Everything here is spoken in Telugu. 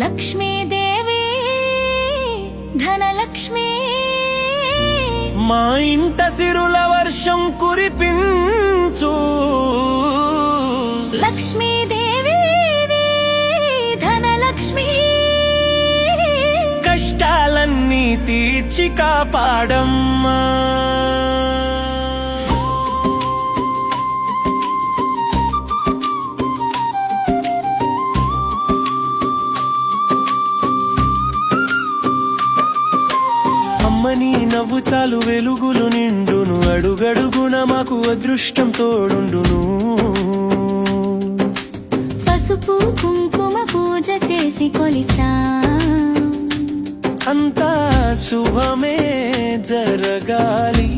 లక్ష్మీదేవి ధనలక్ష్మి మా ఇంట సిరుల వర్షం కురిపించు లక్ష్మీదేవి ధనలక్ష్మి కష్టాలన్నీ తీర్చి కాపాడమ్మా. అమ్మ నీ నవ్వు చాలు వెలుగులు నిండును, అడుగడుగున మాకు అదృష్టం తోడుండును. పసుపు కుంకుమ పూజ చేసి కొలిచా అంతా శుభమే జరగాలి.